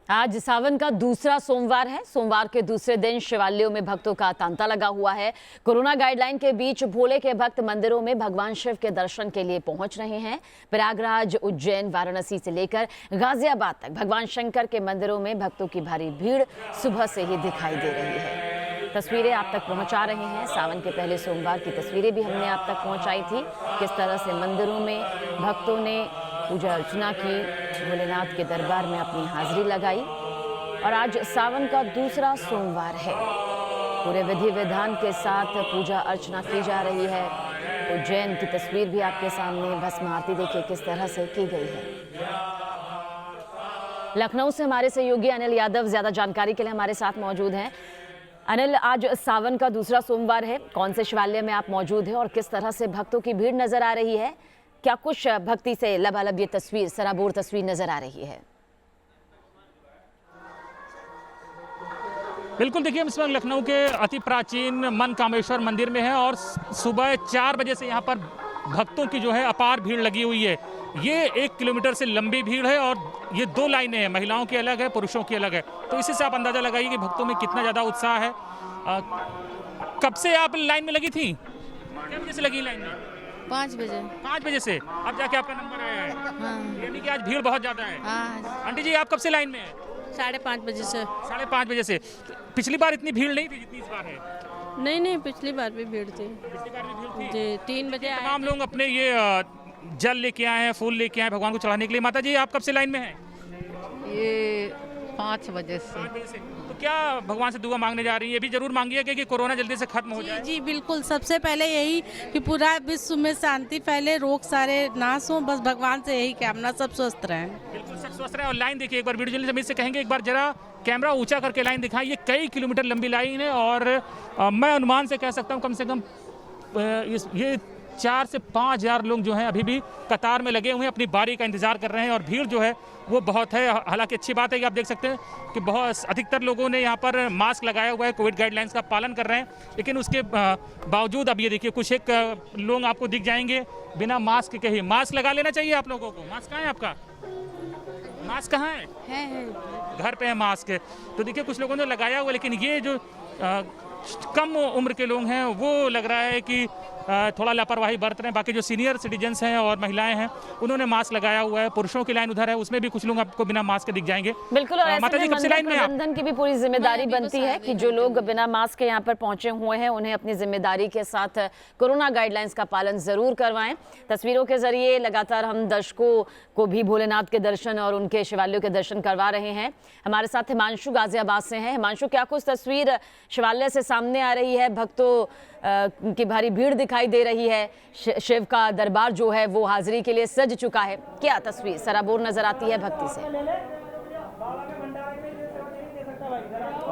आज सावन का दूसरा सोमवार है। सोमवार के दूसरे दिन शिवालयों में भक्तों का तांता लगा हुआ है। कोरोना गाइडलाइन के बीच भोले के भक्त मंदिरों में भगवान शिव के दर्शन के लिए पहुंच रहे हैं। प्रयागराज, उज्जैन, वाराणसी से लेकर गाजियाबाद तक भगवान शंकर के मंदिरों में भक्तों की भारी भीड़ सुबह से ही दिखाई दे रही है। तस्वीरें आप तक पहुंचा रहे हैं। सावन के पहले सोमवार की तस्वीरें भी हमने आप तक पहुंचाई थी। किस तरह से मंदिरों में भक्तों ने पूजा अर्चना की, भोलेनाथ के दरबार में अपनी हाजिरी लगाई। और आज सावन का दूसरा सोमवार है। पूरे विधि विधान के साथ पूजा अर्चना की जा रही है। उज्जैन की तस्वीर भी आपके सामने, भस्म आरती देखिए किस तरह से की गई है। लखनऊ से हमारे सहयोगी अनिल यादव ज्यादा जानकारी के लिए हमारे साथ मौजूद हैं। अनिल, आज सावन का दूसरा सोमवार है, कौन से शिवालय में आप मौजूद हैं और किस तरह से भक्तों की भीड़ नजर आ रही है? क्या कुछ भक्ति से लबालब ये तस्वीर, सराबोर तस्वीर नजर आ रही है? बिल्कुल, देखिए हम इस वक्त लखनऊ के अति प्राचीन मनकामेश्वर मंदिर में है और सुबह 4 बजे से यहाँ पर भक्तों की जो है अपार भीड़ लगी हुई है। ये 1 किलोमीटर से लंबी भीड़ है और ये 2 लाइनें हैं, महिलाओं की अलग है, पुरुषों की अलग है। तो इसी से आप अंदाजा लगाइए कि भक्तों में कितना ज़्यादा उत्साह है। कब से आप लाइन में लगी थी? कितने बजे से लगी लाइन में? 5 बजे। 5 बजे से अब जाके आपका नंबर है। हाँ। यानी कि आज भीड़ बहुत ज़्यादा है। हाँ। आंटी जी, आप कब से लाइन में हैं? 5:30 बजे से। 5:30 बजे से। पिछली बार इतनी भीड़ नहीं थी जितनी इस बार है। नहीं, पिछली बार भी भीड़ थी। पिछली बार भी भीड़ थी। जी, 3 बजे आए। तमाम लोग अपने ये जल लेके आए हैं, फूल लेके आए हैं भगवान को चढ़ाने के लिए। माता जी, आप कब से लाइन में हैं? ये 5 बजे से। 5 बजे से। तो क्या भगवान से दुआ मांगने जा रही है? ये भी जरूर मांगिए कि कोरोना जल्दी से खत्म हो जाए। जी बिल्कुल, सबसे पहले यही कि पूरा विश्व में शांति फैले, रोग सारे नाश हो, बस भगवान से यही कामना, सब स्वस्थ रहें। बिल्कुल, सब स्वस्थ रहे। और लाइन देखिए एक बार, वीडियो जल्दी से कहेंगे एक बार जरा कैमरा ऊंचा करके लाइन दिखाएं। ये कई किलोमीटर लंबी लाइन है और मैं अनुमान से कह सकता हूँ कम से कम ये 4 से 5 हज़ार लोग जो हैं अभी भी कतार में लगे हुए हैं, अपनी बारी का इंतजार कर रहे हैं। और भीड़ जो है वो बहुत है। हालांकि अच्छी बात है कि आप देख सकते हैं कि बहुत अधिकतर लोगों ने यहाँ पर मास्क लगाया हुआ है, कोविड गाइडलाइंस का पालन कर रहे हैं। लेकिन उसके बावजूद अब ये देखिए कुछ एक लोग आपको दिख जाएंगे बिना मास्क के ही। मास्क लगा लेना चाहिए आप लोगों को। मास्क कहाँ है आपका? मास्क कहाँ है? घर पे है मास्क। तो देखिए कुछ लोगों ने लगाया हुआ, लेकिन ये जो कम उम्र के लोग हैं वो लग रहा है कि थोड़ा लापरवाही बरत रहे हैं। बाकी जो सीनियर सिटीजन्स हैं और महिलाएं हैं उन्होंने मास्क लगाया हुआ है। पुरुषों की लाइन उधर है, उसमें भी कुछ लोग आपको बिना मास्क के दिख जाएंगे। बिल्कुल, और माता जी, कब से लाइन में आप? प्रबंधन की भी पूरी जिम्मेदारी बनती है कि जो लोग बिना मास्क के यहाँ पर पहुंचे हुए हैं उन्हें अपनी जिम्मेदारी के साथ कोरोना गाइडलाइंस का पालन जरूर करवाएं। तस्वीरों के जरिए लगातार हम दर्शकों को भी भोलेनाथ के दर्शन और उनके शिवालयों के दर्शन करवा रहे हैं। हमारे साथ हिमांशु गाजियाबाद से हैं। हिमांशु, क्या कुछ तस्वीर शिवालय से सामने आ रही है? भक्तों की भारी भीड़ दिखाई दे रही है। शिव का दरबार जो है वो हाजिरी के लिए सज चुका है। क्या तस्वीर सराबोर नजर आती है भक्ति से?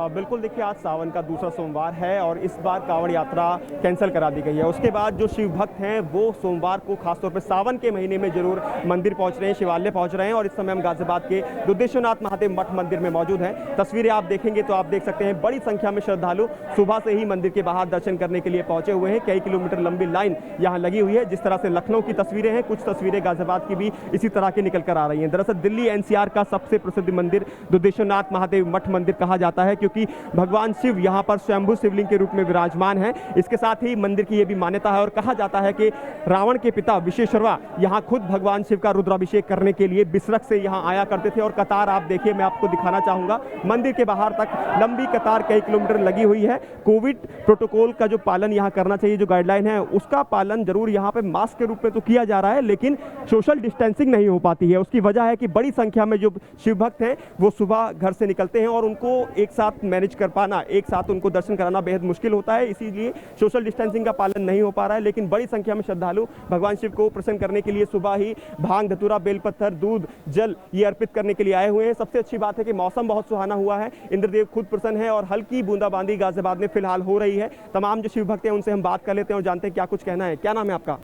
बिल्कुल, देखिए आज सावन का दूसरा सोमवार है और इस बार कांवड़ यात्रा कैंसिल करा दी गई है। उसके बाद जो शिव भक्त हैं वो सोमवार को खासतौर पर सावन के महीने में जरूर मंदिर पहुंच रहे हैं, शिवालय पहुंच रहे हैं। और इस समय हम गाजियाबाद के दुधेश्वरनाथ महादेव मठ मंदिर में मौजूद हैं। तस्वीरें आप देखेंगे तो आप देख सकते हैं बड़ी संख्या में श्रद्धालु सुबह से ही मंदिर के बाहर दर्शन करने के लिए पहुंचे हुए हैं। कई किलोमीटर लंबी लाइन यहाँ लगी हुई है। जिस तरह से लखनऊ की तस्वीरें हैं, कुछ तस्वीरें गाजियाबाद की भी इसी तरह की निकल कर आ रही हैं। दरअसल दिल्ली NCR का सबसे प्रसिद्ध मंदिर दुधेश्वरनाथ महादेव मठ मंदिर कहा जाता है, क्योंकि भगवान शिव यहाँ पर स्वयंभू शिवलिंग के रूप में विराजमान है। इसके साथ ही मंदिर की यह भी मान्यता है और कहा जाता है कि रावण के पिता विशेश्वरवा यहाँ खुद भगवान शिव का रुद्राभिषेक करने के लिए बिसरख से यहाँ आया करते थे। और कतार आप देखिए, मैं आपको दिखाना चाहूंगा, मंदिर के बाहर तक लंबी कतार कई किलोमीटर लगी हुई है। कोविड प्रोटोकॉल का जो पालन यहाँ करना चाहिए, जो गाइडलाइन है उसका पालन जरूर यहाँ पे मास्क के रूप में तो किया जा रहा है, लेकिन सोशल डिस्टेंसिंग नहीं हो पाती है। उसकी वजह है कि बड़ी संख्या में जो शिव भक्त हैं वो सुबह घर से निकलते हैं और उनको एक साथ मैनेज कर पाना, एक साथ उनको दर्शन कराना बेहद मुश्किल होता है। इसीलिए सोशल डिस्टेंसिंग का पालन नहीं हो पा रहा है। लेकिन बड़ी संख्या में श्रद्धालु भगवान शिव को प्रसन्न करने के लिए सुबह ही भांग, धतूरा, बेलपत्थर, दूध, जल ये अर्पित करने के लिए आए हुए हैं। सबसे अच्छी बात है कि मौसम बहुत सुहाना हुआ है, इंद्रदेव खुद प्रसन्न है और हल्की बूंदाबांदी गाजियाबाद में फिलहाल हो रही है। तमाम जो शिव भक्त हैं उनसे हम बात कर लेते हैं और जानते हैं क्या कुछ कहना है। क्या नाम है आपका?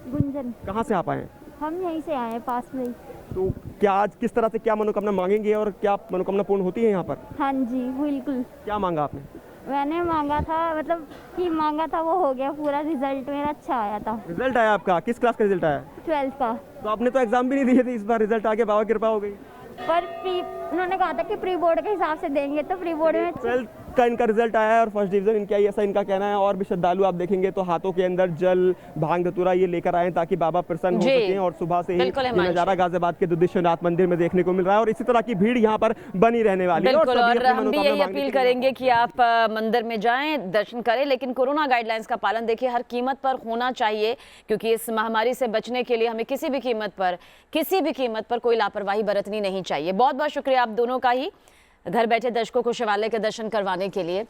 गुंजन। कहाँ से आप आए हैं? हम यहीं से आए हैं, पास में ही। तो क्या आज किस तरह से क्या मनोकामना मांगेंगे और क्या मनोकामना पूर्ण होती है यहाँ पर? हाँ जी बिल्कुल। क्या मांगा आपने? मैंने मांगा था, मतलब कि मांगा था वो हो गया पूरा। रिजल्ट मेरा अच्छा आया था। रिजल्ट आया आपका? किस क्लास का रिजल्ट आया? 12th का। तो आपने तो एग्जाम भी नहीं दिए थे, इस बार रिजल्ट आ गया, बाबा कृपा हो गई। पर प्री उन्होंने कहा था कि प्री बोर्ड के हिसाब से देंगे, तो प्री बोर्ड में 12th का इनका रिजल्ट आया है और फर्स्ट डिवीजन इनका ही, ऐसा इनका कहना है। और भी श्रद्धालु आप देखेंगे तो हाथों के अंदर जल, भांग धतूरा ये लेकर आए ताकि बाबा प्रसन्न हो जी। सकें। और सुबह से ही बिल्कुल ये हिमांशु। नजारा गाजियाबाद के दुधिश्वनाथ मंदिर में देखने को मिल रहा है और इसी तरह की भीड़ यहाँ पर बनी रहने वाली है। बिल्कुल, सभी और अपनी हम भी मनोकामना यही मांगने अपील के लिए करेंगे कि आप मंदिर में जाएं, दर्शन करें, लेकिन कोरोना गाइडलाइंस का पालन देखिए हर कीमत पर होना चाहिए, क्योंकि इस महामारी से बचने के लिए हमें किसी भी कीमत पर कोई लापरवाही बरतनी नहीं चाहिए। बहुत बहुत शुक्रिया आप दोनों का ही घर बैठे दर्शकों को शिवालय के दर्शन करवाने के लिए।